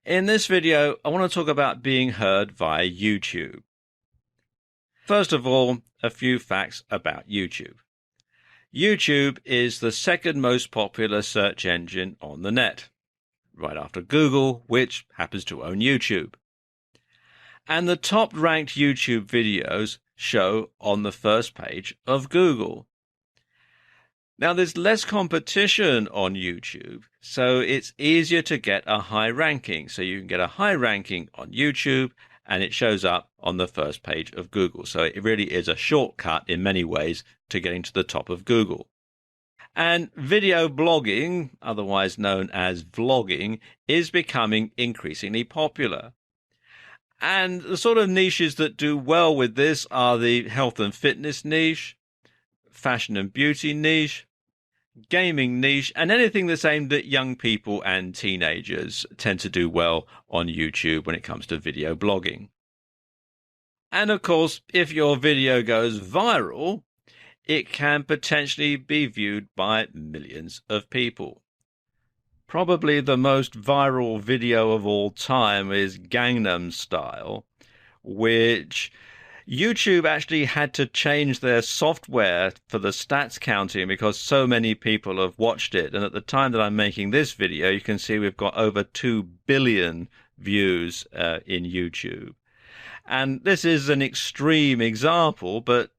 In this video, I want to talk about being heard via YouTube. First of all, a few facts about YouTube. YouTube is the second most popular search engine on the net, right after Google, which happens to own YouTube. And the top-ranked YouTube videos show on the first page of Google. Now, there's less competition on YouTube, so it's easier to get a high ranking. So you can get a high ranking on YouTube, and it shows up on the first page of Google. So it really is a shortcut in many ways to getting to the top of Google. And video blogging, otherwise known as vlogging, is becoming increasingly popular. And the sort of niches that do well with this are the health and fitness niche, fashion and beauty niche, gaming niche, and anything that's aimed at young people and teenagers tend to do well on YouTube when it comes to video blogging. And of course, if your video goes viral, it can potentially be viewed by millions of people. Probably the most viral video of all time is Gangnam Style, which YouTube actually had to change their software for the stats counting because so many people have watched it. And at the time that I'm making this video, you can see we've got over 2 billion views in YouTube. And this is an extreme example, but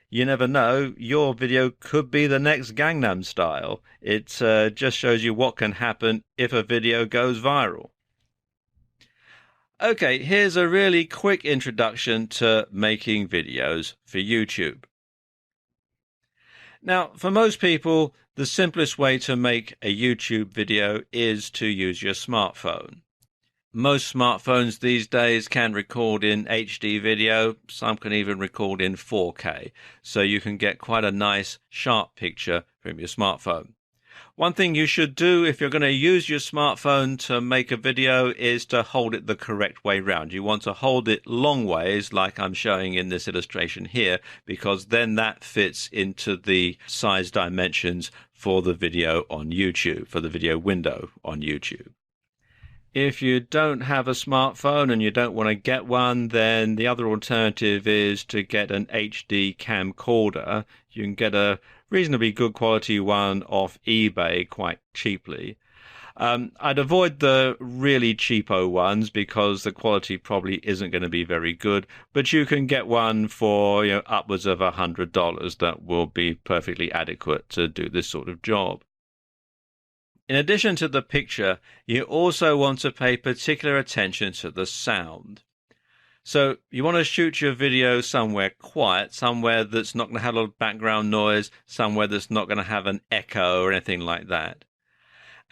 you never know. Your video could be the next Gangnam Style. It just shows you what can happen if a video goes viral. Okay, here's a really quick introduction to making videos for YouTube. Now, for most people, the simplest way to make a YouTube video is to use your smartphone. Most smartphones these days can record in HD video. Some can even record in 4K, so you can get quite a nice, sharp picture from your smartphone. One thing you should do if you're going to use your smartphone to make a video is to hold it the correct way round. You want to hold it long ways, like I'm showing in this illustration here, because then that fits into the size dimensions for the video on YouTube, for the video window on YouTube. If you don't have a smartphone and you don't want to get one, then the other alternative is to get an HD camcorder. You can get a reasonably good quality one off eBay quite cheaply. I'd avoid the really cheapo ones because the quality probably isn't going to be very good, but you can get one for upwards of $100 that will be perfectly adequate to do this sort of job. In addition to the picture, you also want to pay particular attention to the sound. So you want to shoot your video somewhere quiet, somewhere that's not going to have a lot of background noise, somewhere that's not going to have an echo or anything like that.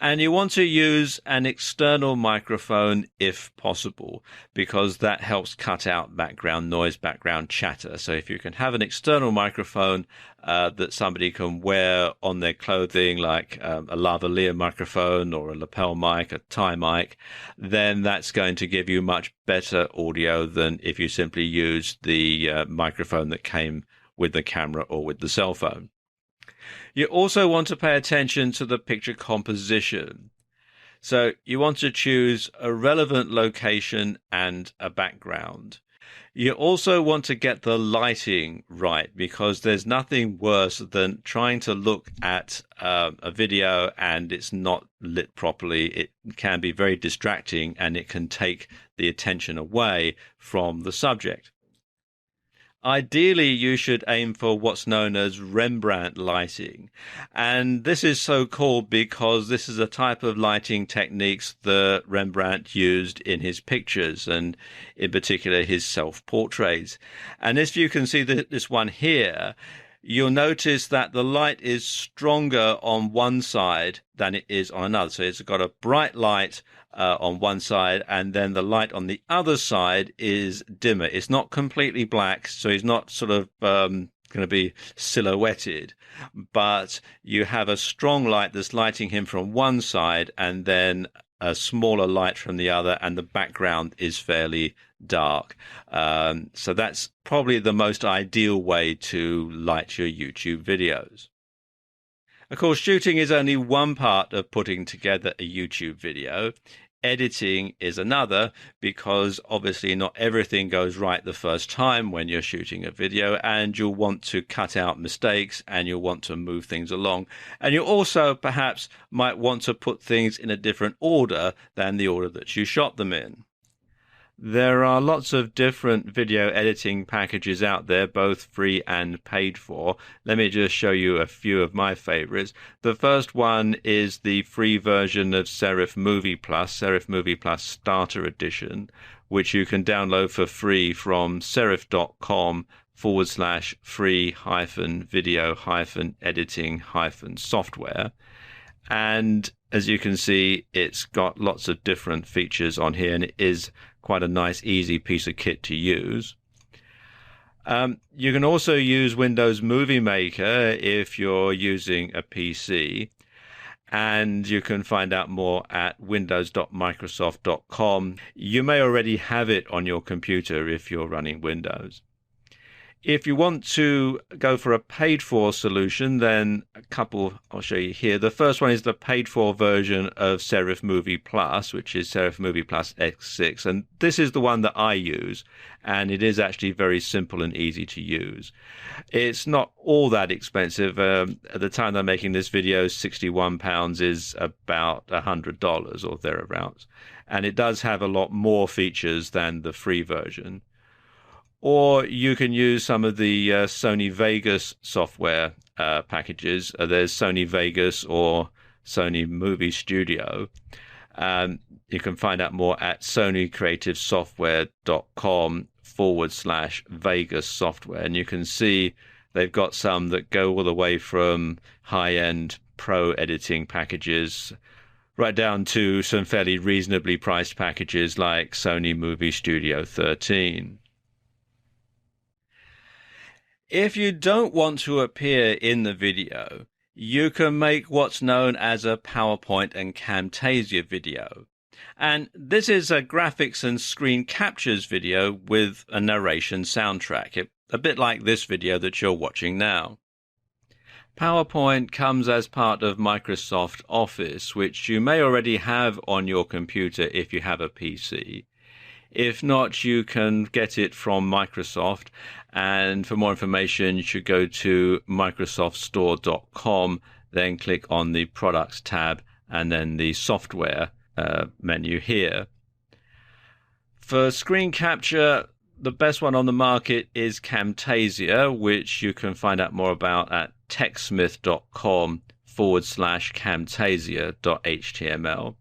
And you want to use an external microphone if possible, because that helps cut out background noise, background chatter. So if you can have an external microphone that somebody can wear on their clothing, like a lavalier microphone or a lapel mic, a tie mic, then that's going to give you much better audio than if you simply used the microphone that came with the camera or with the cell phone. You also want to pay attention to the picture composition. So you want to choose a relevant location and a background. You also want to get the lighting right, because there's nothing worse than trying to look at a video and it's not lit properly. It can be very distracting and it can take the attention away from the subject. Ideally, you should aim for what's known as Rembrandt lighting. And this is so called because this is a type of lighting techniques that Rembrandt used in his pictures, and in particular his self-portraits. And if you can see this one here, you'll notice that the light is stronger on one side than it is on another. So it's got a bright light on one side, and then the light on the other side is dimmer. It's not completely black, so he's not sort of going to be silhouetted, but you have a strong light that's lighting him from one side and then a smaller light from the other, and the background is fairly dark. So that's probably the most ideal way to light your YouTube videos. Of course, shooting is only one part of putting together a YouTube video. editing is another, because obviously not everything goes right the first time when you're shooting a video, and you'll want to cut out mistakes and you'll want to move things along. And you also perhaps might want to put things in a different order than the order that you shot them in. There are lots of different video editing packages out there, both free and paid for. Let me just show you a few of my favorites. The first one is the free version of Serif Movie Plus, Serif Movie Plus Starter Edition, which you can download for free from serif.com/free-video-editing-software. And as you can see, it's got lots of different features on here, and it is quite a nice, easy piece of kit to use. You can also use Windows Movie Maker if you're using a PC, and you can find out more at windows.microsoft.com. You may already have it on your computer if you're running Windows. If you want to go for a paid-for solution, then a couple I'll show you here. The first one is the paid-for version of Serif Movie Plus, which is Serif Movie Plus X6. And this is the one that I use, and it is actually very simple and easy to use. It's not all that expensive. At the time I'm making this video, £61 is about $100 or thereabouts. And it does have a lot more features than the free version. Or you can use some of the Sony Vegas software packages. There's Sony Vegas or Sony Movie Studio. You can find out more at sonycreativesoftware.com/Vegas software. And you can see they've got some that go all the way from high-end pro editing packages right down to some fairly reasonably priced packages like Sony Movie Studio 13. If you don't want to appear in the video, you can make what's known as a PowerPoint and Camtasia video. And this is a graphics and screen captures video with a narration soundtrack, a bit like this video that you're watching now. PowerPoint comes as part of Microsoft Office, which you may already have on your computer if you have a PC. If not, you can get it from Microsoft. And for more information, you should go to microsoftstore.com, then click on the Products tab and then the Software menu here. For screen capture, the best one on the market is Camtasia, which you can find out more about at techsmith.com/camtasia.html.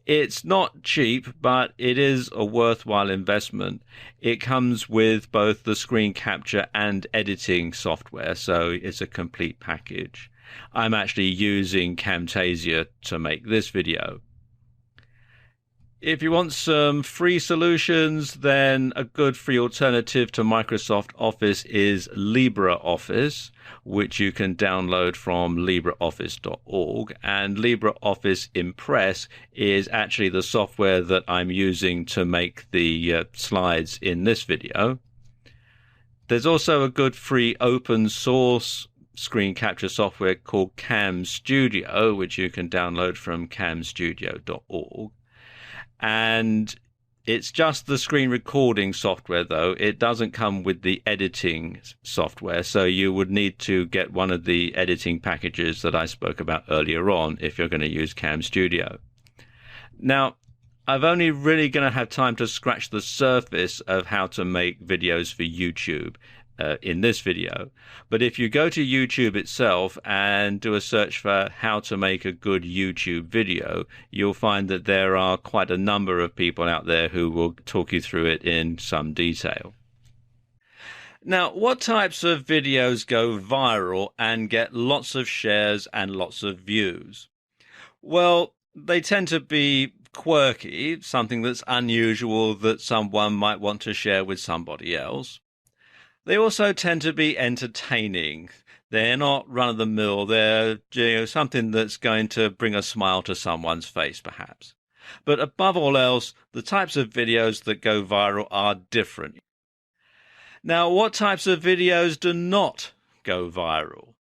It's not cheap, but it is a worthwhile investment. It comes with both the screen capture and editing software, so it's a complete package. I'm actually using Camtasia to make this video. If you want some free solutions, then a good free alternative to Microsoft Office is LibreOffice, which you can download from LibreOffice.org. And LibreOffice Impress is actually the software that I'm using to make the slides in this video. There's also a good free open source screen capture software called Cam Studio, which you can download from camstudio.org. And it's just the screen recording software, though. It doesn't come with the editing software, so you would need to get one of the editing packages that I spoke about earlier on if you're going to use Cam Studio. Now, I'm only really going to have time to scratch the surface of how to make videos for YouTube in this video. But if you go to YouTube itself and do a search for how to make a good YouTube video, you'll find that there are quite a number of people out there who will talk you through it in some detail. Now, what types of videos go viral and get lots of shares and lots of views? Well, they tend to be quirky, something that's unusual that someone might want to share with somebody else. They also tend to be entertaining. They're not run-of-the-mill. They're something that's going to bring a smile to someone's face, perhaps. But above all else, the types of videos that go viral are different. Now, what types of videos do not go viral?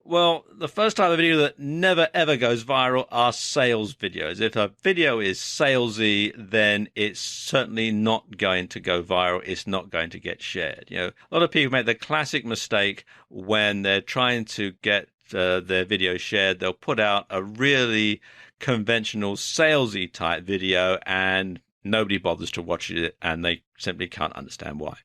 Well, the first type of video that never ever goes viral are sales videos. If a video is salesy, then it's certainly not going to go viral. It's not going to get shared. A lot of people make the classic mistake when they're trying to get their video shared. They'll put out a really conventional salesy type video and nobody bothers to watch it, and they simply can't understand why.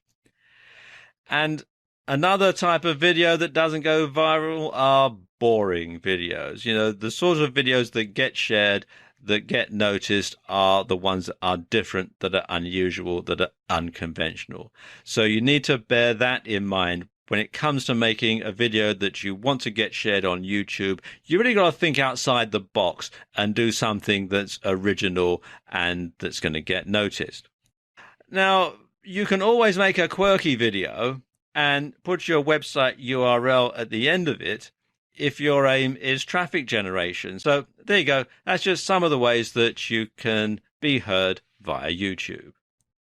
And another type of video that doesn't go viral are boring videos. The sort of videos that get shared, that get noticed, are the ones that are different, that are unusual, that are unconventional. So you need to bear that in mind when it comes to making a video that you want to get shared on YouTube. You really got to think outside the box and do something that's original and that's going to get noticed. Now, you can always make a quirky video and put your website URL at the end of it if your aim is traffic generation. So there you go. That's just some of the ways that you can be heard via YouTube.